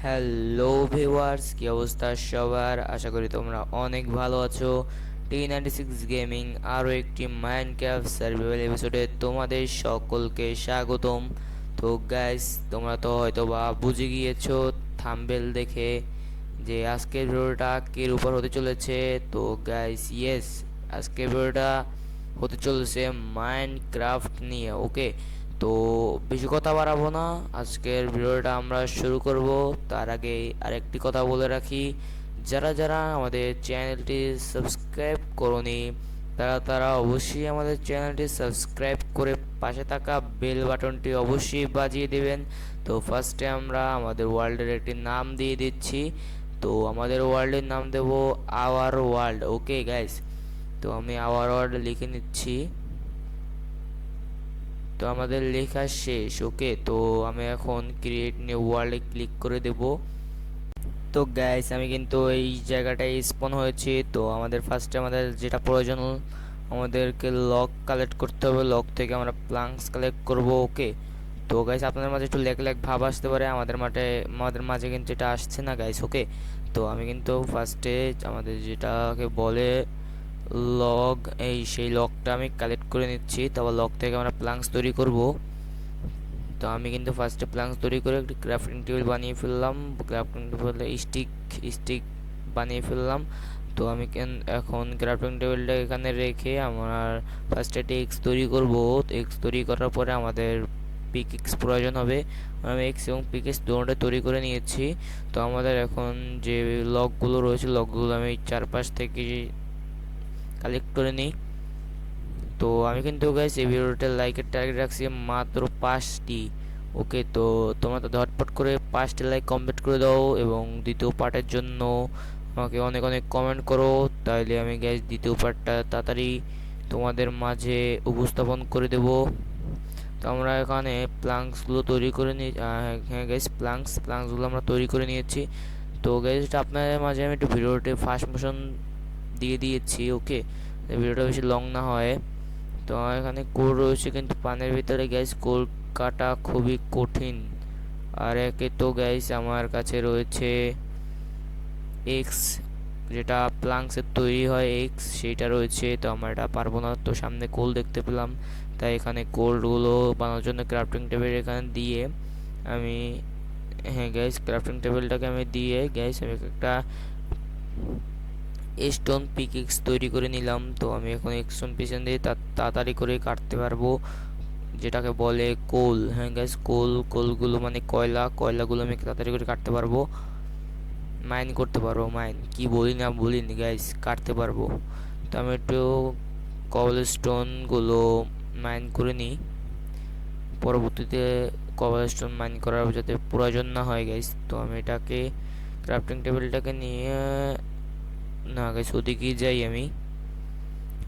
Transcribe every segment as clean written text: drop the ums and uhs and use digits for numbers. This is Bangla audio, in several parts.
হ্যালো ভিউয়ার্স, কি অবস্থা সবার? আশা করি তোমরা অনেক ভালো আছো। T96 গেমিং আরও একটি মাইনক্রাফট সার্ভাইভাল এপিসোডে তোমাদের সকলকে স্বাগতম। তো গাইস, তোমরা তো হয়তো বা বুঝে গিয়েছো থাম্বনেল দেখে যে আজকের ভিডিওটা কির উপর হতে চলেছে। তো গাইস, ইয়েস, আজকের ভিডিওটা হতে চলেছে মাইনক্রাফট নিয়ে। ওকে, তো বেশি কথা বাড়াবো না, আজকের ভিডিওটা আমরা শুরু করব। তার আগে আরেকটি কথা বলে রাখি, যারা যারা আমাদের চ্যানেলটি সাবস্ক্রাইব করনি তারা তারা অবশ্যই আমাদের চ্যানেলটি সাবস্ক্রাইব করে পাশে থাকা বেল বাটনটি অবশ্যই বাজিয়ে দেবেন। তো ফার্স্টে আমরা আমাদের ওয়ার্ল্ডের একটি নাম দিয়ে দিচ্ছি। তো আমাদের ওয়ার্ল্ডের নাম দেব আওয়ার ওয়ার্ল্ড। ওকে গাইস, তো আমি আওয়ার ওয়ার্ল্ড লিখে নিচ্ছি। তো আমাদের লেখা শেষ। ওকে, তো আমি এখন ক্রিয়েট নিউ ওয়ার্ল্ডে ক্লিক করে দেব। তো গাইস, আমি কিন্তু এই জায়গাটায় স্পন হয়েছি। তো আমাদের ফার্স্টে আমাদের যেটা প্রয়োজন, আমাদেরকে লক কালেক্ট করতে হবে। লক থেকে আমরা প্লাঙ্কস কালেক্ট করব। ওকে, তো গাইস আপনাদের মাঝে একটু লেগ লেগ ভাব আসতে পারে, আমাদের মাঝে কিন্তু এটা আসছে না গাইস। ওকে, তো আমি কিন্তু ফার্স্টে আমাদের যেটাকে বলে লগ, সেই লগটা আমি কালেক্ট করে নিচ্ছি। তারপর লগ থেকে আমরা প্লাঙ্কস তৈরি করব। তো আমি কিন্তু ফার্স্টে প্লাঙ্কস তৈরি করে একটি ক্রাফটিং টেবিল বানিয়ে ফেললাম। ক্রাফটিং টেবিলে স্টিক বানিয়ে ফেললাম। তো আমি এখন ক্রাফটিং টেবিলটা এখানে রেখে আমার ফার্স্টে এক্স তৈরি করব। এক্স তৈরি করার পরে আমাদের পিকেক্স প্রয়োজন হবে। আমি এক্স এবং পিকেক্স দুটোটা তৈরি করে নিয়েছি। তো আমাদের এখন যে লগগুলো রয়েছে, লগগুলো আমি চারপাশ থেকে কালেক্ট করে নিই। তো আমি কিন্তু গাইস এই ভিডিওটা লাইকের টার্গেট রাখছি মাত্র 5টি। ওকে, তো তোমরা তো ঝটপট করে 5টি লাইক কমপ্লিট করে দাও এবং দ্বিতীয় পার্টের জন্য আমাকে অনেক অনেক কমেন্ট করো। তাইলে আমি গাইস দ্বিতীয় পার্টটা তাড়াতাড়ি তোমাদের মাঝে উপস্থাপন করে দেব। তো আমরা এখানে প্লাঙ্কসগুলো তৈরি করে নিই। হ্যাঁ গাইস, প্লাঙ্কসগুলো আমরা তৈরি করে নিয়েছি। তো গাইস, আপনাদের মাঝে আমি একটু ভিডিওটি ফাস্ট মোশন দিয়ে দিয়েছি। ওকে, ভিডিওটা বেশি লং না হয়। তো এখানে কোল রয়েছে, কিন্তু পানের ভিতরে গ্যাস কোল কাটা খুবই কঠিন। আর একে তো গ্যাস আমার কাছে রয়েছে এক্স, যেটা প্লাঙ্কসের তৈরি হয় এক্স, সেইটা রয়েছে। তো আমার এটা পারবো না। তো সামনে কোল দেখতে পেলাম, তাই এখানে কোলগুলো বানানোর জন্য ক্রাফটিং টেবিল এখানে দিয়ে আমি, হ্যাঁ গ্যাস, ক্রাফটিং টেবিলটাকে আমি দিয়ে গ্যাস আমি একটা স্টোন পিকেক্স তৈরি করে নিলাম। তো আমি এখন স্টোন পিছন দিয়ে তাড়াতাড়ি করে কাটতে পারবো, যেটাকে বলে কোল। হ্যাঁ গাইস, কোলগুলো মানে কয়লাগুলো আমি তাড়াতাড়ি করে কাটতে পারবো, মাইন করতে পারবো। মাইন কি বলিনি গাইস, কাটতে পারবো। তো আমি একটু কবল স্টোনগুলো মাইন করে নিই, পরবর্তীতে কবল স্টোন মাইন করার যাতে প্রয়োজন না হয় গাইস। তো আমি এটাকে ক্রাফটিং টেবিলটাকে নিয়ে, না গাইস ওদিকেই যাই আমি।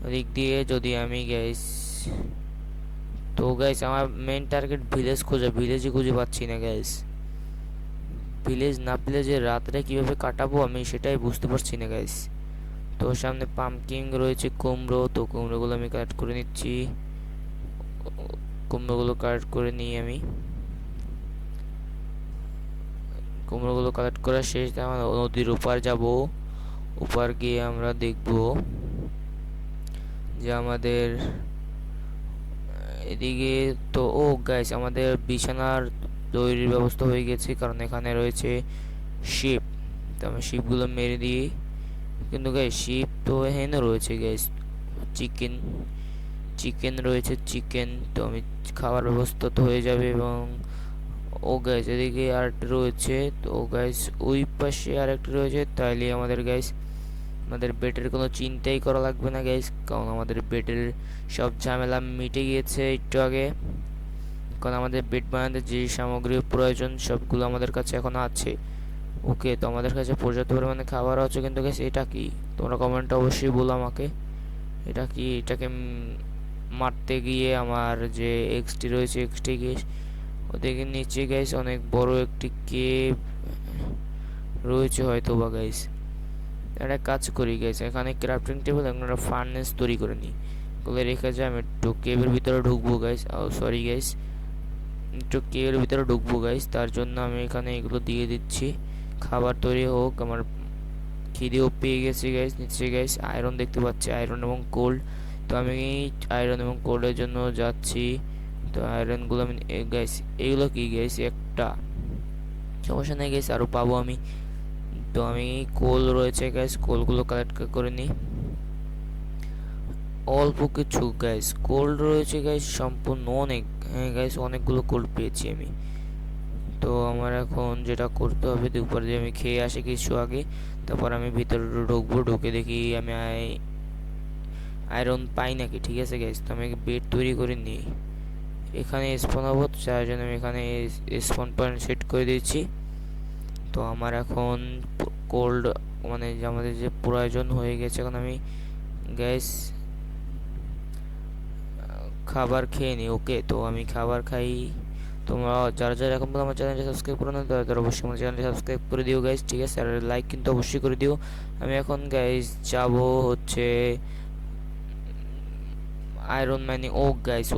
ওদিক দিয়ে যদি আমি গাইস, তো গাইস আমার মেন টার্গেট ভিলেজ খোঁজা, ভিলেজই খুঁজে পাচ্ছি না গাইস। ভিলেজ না পেলে যে রাতটা কীভাবে কাটাবো আমি সেটাই বুঝতে পারছি না গাইস। তো সামনে পাম্পকিন রয়েছে, কুমড়ো। তো কুমড়োগুলো আমি কালেক্ট করে নিচ্ছি। কুমড়োগুলো কালেক্ট করে নিই আমি। কুমড়োগুলো কালেক্ট করা শেষ, আমরা নদীর ওপার যাব। ওপার গিয়ে আমরা দেখব যে আমাদের এদিকে, তো ও গাইস আমাদের বিছানার তৈরির ব্যবস্থা হয়ে গেছে, কারণ এখানে রয়েছে শিপ। তো আমি শিপগুলো মেরে দিই। কিন্তু গাইস শিপ তো এখানে রয়েছে গাইস, চিকেন চিকেন রয়েছে, চিকেন। তো আমি খাওয়ার ব্যবস্থা তো হয়ে যাবে। এবং ও গাইস এদিকে আরেকটা রয়েছে। তো গাইস ওই পাশে আরেকটা রয়েছে, তাইলে আমাদের গাইস আমাদের বেডের কোনো চিন্তাই করা লাগবে না গাইস, কারণ আমাদের বেডের সব ঝামেলা মিটে গিয়েছে একটু আগে। কারণ আমাদের বেড বানাতে যে সামগ্রী প্রয়োজন সবগুলো আমাদের কাছে এখন আছে। ওকে, তো আমাদের কাছে পর্যাপ্ত পরিমাণে খাবার আছে। কিন্তু গাইস এটা কি, তোমরা কমেন্টে অবশ্যই বলো আমাকে, এটা কি? এটাকে মারতে গিয়ে আমার যে এক্সটি রয়েছে, এক্সটি গিয়ে ওদিকে নিচে গাইস অনেক বড় একটি কেভ রয়েছে হয়তো বা গাইস। একটা কাজ করি গাইস, এখানে ক্রাফটিং টেবিল এবং একটা ফার্নেস তৈরি করে নিই। ওগুলো রেখে যায়, আমি একটু কেভের ভিতরে ঢুকবো গাইস। সরি গাইস, একটু কেভের ভিতরে ঢুকবো গাইস, তার জন্য আমি এখানে এগুলো দিয়ে দিচ্ছি। খাবার তৈরি হোক, আমার খিদেও পেয়ে গেছে গাইস। নিচে গাইস আয়রন দেখতে পাচ্ছি, আয়রন এবং কোল্ড। তো আমি আয়রন এবং কোল্ডের জন্য যাচ্ছি। তো আয়রনগুলো আমি গাইস, এগুলো কি গাইস, একটা সমস্যা নেই গাইস, আরও পাবো আমি। তো আমি কোল রয়েছে গাইস, কোলগুলো কালেক্ট করে নিই। অল্প কিছু গাইস কোল্ড রয়েছে গাইস, সম্পূর্ণ অনেক। হ্যাঁ গাইস, অনেকগুলো কোল্ড পেয়েছি আমি। তো আমার এখন যেটা করতে হবে, দুপুরে দিয়ে আমি খেয়ে আসি কিছু আগে, তারপর আমি ভিতরে ঢুকবো। ঢুকে দেখি আমি আয়রন পাই নাকি। ঠিক আছে গাইস, তো আমি বেড তৈরি করে নিই। এখানে স্পন হবো, তার জন্য আমি এখানে স্পন পয়েন্ট সেট করে দিয়েছি। তো আমার এখন কোল্ড মানে আমাদের যে প্রয়োজন হয়ে গেছে, এখন আমি গ্যাস খাবার খেয়ে নিই। ওকে, তো আমি খাবার খাই। তোমরা যারা যারা এখন আমার চ্যানেলটি সাবস্ক্রাইব করো না, তারা তারা অবশ্যই আমার চ্যানেলটি সাবস্ক্রাইব করে দিও গাইস। ঠিক আছে, আর লাইক কিন্তু অবশ্যই করে দিও। আমি এখন গাইস যাব হচ্ছে আয়রন ম্যানি। ও গাইস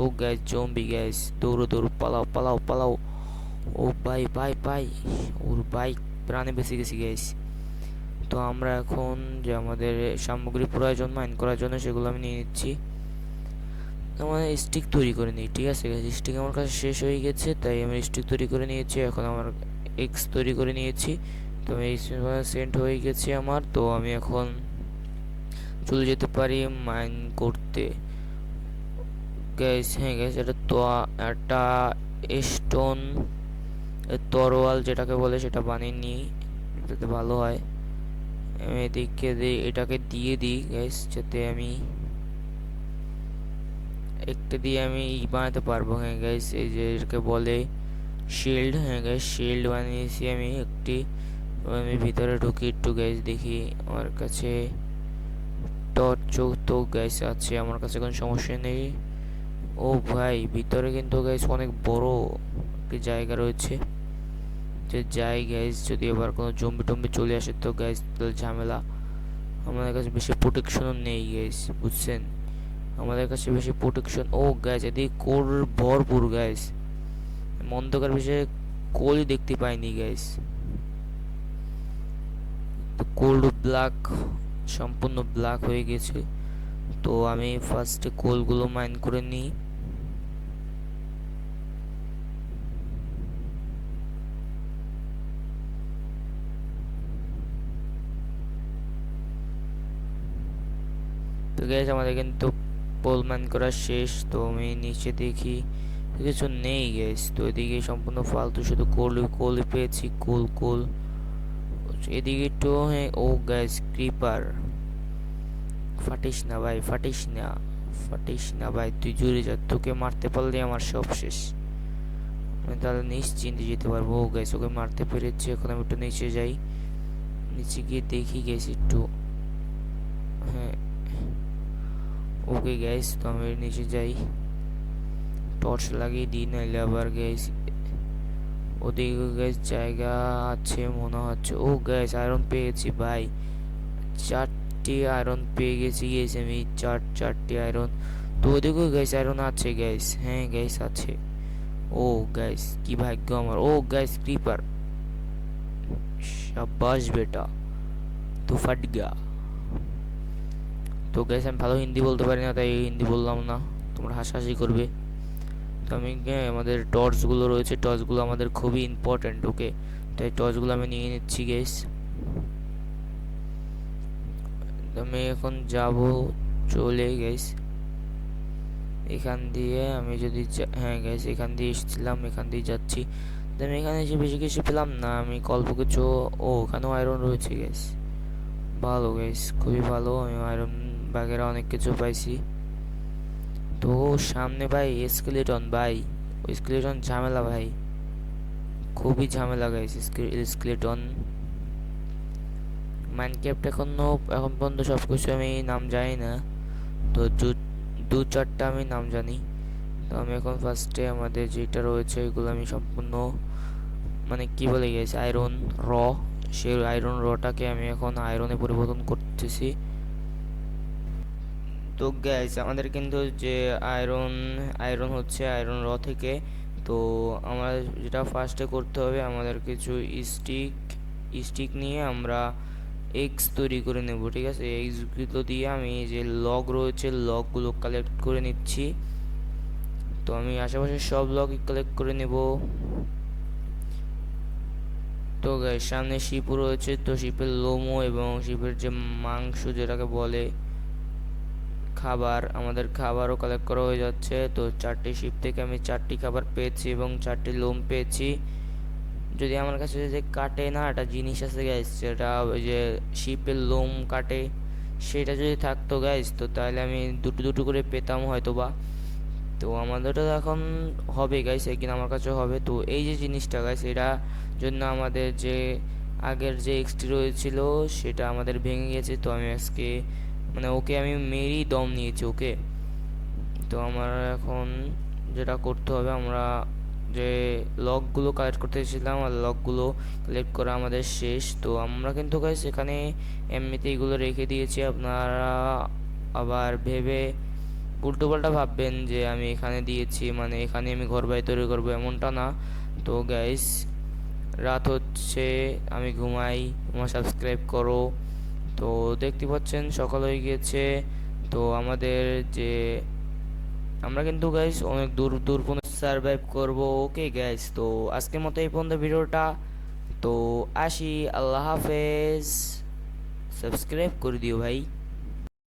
জম্বি গাইস, দৌড়ো দৌড়ো, পালাও পালাও পালাও। ও ভাই ভাই ভাই, ওর বাইক প্রাণে বেঁচে গেছি গাইস। তো আমরা এখন যে আমাদের সামগ্রী প্রয়োজন মাইন করার জন্য, সেগুলো আমি নিয়ে নিচ্ছি। আমার স্টিক তৈরি করে নিই। ঠিক আছে গাইস, স্টিক আমার কাছে শেষ হয়ে গেছে, তাই আমি স্টিক তৈরি করে নিয়েছি। এখন আমার এক্স তৈরি করে নিয়েছি। তো এই সেন্ট হয়ে গেছে আমার। তো আমি এখন চলে যেতে পারি মাইন করতে গাইস। হ্যাঁ গাইস, এটা তো একটা স্টোন তরোয়াল যেটাকে বলে, সেটা বানিয়ে নিই যাতে ভালো হয়। আমি এদিকে এটাকে দিয়ে দিই গাইস, যাতে আমি একটা দিয়ে আমি বানাতে পারবো। হ্যাঁ গাইস, এই যে এটাকে বলে শিল্ড। হ্যাঁ গাইস, শিল্ড বানিয়েছি আমি একটি। আমি ভিতরে ঢুকি একটু গাইস, দেখি আমার কাছে টর্চ তো গাইস আছে, আমার কাছে কোনো সমস্যা নেই। ও ভাই, ভিতরে কিন্তু গাইস অনেক বড় একটি জায়গা রয়েছে। যে যাই গাইস, যদি এবার কোনো জম্বি টম্বি চলে আসে তো গাইস তাহলে ঝামেলা। আমাদের কাছে বেশি প্রোটেকশনও নেই গাইস, বুঝছেন? আমাদের কাছে বেশি প্রোটেকশন। ও গাইস, এদিকে কোল ভরপুর গাইস। অন্ধকার বিষয়ে কোলই দেখতে পাইনি গাইস। তো কোল্ড ব্ল্যাক, সম্পূর্ণ ব্ল্যাক হয়ে গেছে। তো আমি ফার্স্টে কোলগুলো মাইন করে নিই। তো গাইস, আমাদের কিন্তু পোল মাইন করা শেষ। তো আমি নিচে দেখি কিছু নেই গাইস। তো এদিকে সম্পূর্ণ ফালতু, শুধু কোল কোল পেয়েছি, কোল কোল। এদিকে একটু, হ্যাঁ। ও গাইস, ক্রিপার। ফাটিস না ভাই, ফাটিস না, ফাটিস না ভাই, তুই জুড়ে যা। তোকে মারতে পারলে আমার সব শেষ। আমি তাহলে নিশ্চিন্তে যেতে পারবো। ও গাইস, ওকে মারতে পেরেছি। এখন আমি একটু নিচে যাই, নিচে গিয়ে দেখি গাইস একটু। হ্যাঁ ওকে গাইস, তো আমি নিচে যাই, টর্চ লাগিয়ে দিই, নাইলে আবার গাইস ওদিকে গাইস জায়গা আছে মনে হচ্ছে। ও গাইস, আয়রন পেয়েছি ভাই, চারটি আয়রন পেয়ে গেছি গাইস আমি, চারটি আয়রন। তো ওদিকেও গাইস আয়রন আছে গাইস। হ্যাঁ গাইস আছে। ও গাইস, কি ভাগ্য আমার। ও গাইস, ক্রিপার। শাবাশ বেটা, তো ফাট গয়া। তো গাইস, আমি ভালো হিন্দি বলতে পারি না, তাই হিন্দি বললাম না, তোমরা হাসাহাসি করবে। তো আমি আমাদের টর্চগুলো রয়েছে, টর্চগুলো আমাদের খুবই ইম্পর্ট্যান্ট। ওকে, তাই টর্চগুলো আমি নিয়ে নিচ্ছি গাইস। আমি এখন যাব চলে গাইস এখান দিয়ে। আমি যদি হ্যাঁ গাইস, এখান দিয়ে এসেছিলাম, এখান দিয়ে যাচ্ছি। আমি এখানে এসে বেশি কিছু পেলাম না, আমি অল্প কিছু। ও, ওখানেও আয়রন রয়েছে গাইস, ভালো গাইস, খুবই ভালো। আমি আয়রন বাগেরা অনেক কিছু পাইছি। তো সামনে ভাই স্কেলেটন, ভাই ওই স্কেলেটন ঝামেলা ভাই, খুবই ঝামেলা গাইস স্কেলেটন। মাইনক্রাফট এখন পর্যন্ত সব কিছু আমি নাম জানি না, তো দু চারটা আমি নাম জানি। তো আমি এখন ফার্স্টে আমাদের যেটা রয়েছে এগুলো আমি সম্পূর্ণ মানে কি বলে গেছে আয়রন র, সেই আয়রন রটাকে আমি এখন আয়রনে পরিবর্তন করতেছি। তো গ্যাস আমাদের কিন্তু যে আয়রন আয়রন হচ্ছে আয়রন র থেকে তো আমরা যেটা ফার্স্টে করতে হবে, আমাদের কিছু স্টিক নিয়ে আমরা এক্স তৈরি করে নেব, ঠিক আছে। এক্সগুলো দিয়ে আমি যে লগ রয়েছে লগগুলো কালেক্ট করে নিচ্ছি। তো আমি আশেপাশে সব লগ কালেক্ট করে নেব। তো গাইস সামনে শিপ রয়েছে, তো শিপের লোমো এবং শিপের যে মাংস যেটাকে বলে খাবার, আমাদের খাবারও কালেক্ট করা হয়ে যাচ্ছে। তো 4টি শিপ থেকে আমি 4টি খাবার পেয়েছি এবং 4টি লোম পেয়েছি। যদি আমার কাছে যে কাটে না একটা জিনিস আছে গাইস, যেটা ওই যে শিপের লোম কাটে, সেটা যদি থাকতো গাইস, তো তাহলে আমি দুটো দুটো করে পেতাম হয়তো বা। তো আমাদেরও এখন হবে গাইস, একদিন আমার কাছে হবে। তো এই যে জিনিসটা গাইস, এটা জন্য আমাদের যে আগের যে এক্সটি রয়েছিল সেটা আমাদের ভেঙে গেছে। তো আমি আজকে মানে ওকে আমি মেরেই দম নিয়েছি ওকে। তো আমার এখন যেটা করতে হবে, আমরা যে লকগুলো কালেক্ট করতে এসেছিলাম আর লকগুলো কালেক্ট করা আমাদের শেষ। তো আমরা কিন্তু গাইস এখানে এমনিতে এগুলো রেখে দিয়েছি, আপনারা আবার ভেবে উল্টোপাল্টা ভাববেন যে আমি এখানে দিয়েছি মানে এখানে আমি ঘর বাড়ি তৈরি করবো, এমনটা না। তো গাইস রাত হচ্ছে, আমি ঘুমাই, আমার সাবস্ক্রাইব করো। তো দেখতে পাচ্ছেন সকাল হয়ে গিয়েছে। তো আমাদের যে আমরা কিন্তু গাইস অনেক দূর দূর পর্যন্ত সার্ভাইভ করব। ওকে গাইস, তো আজকের মতো এই পর্যন্ত ভিডিওটা। তো আসি, আল্লাহ হাফেজ। সাবস্ক্রাইব করে দিও ভাই।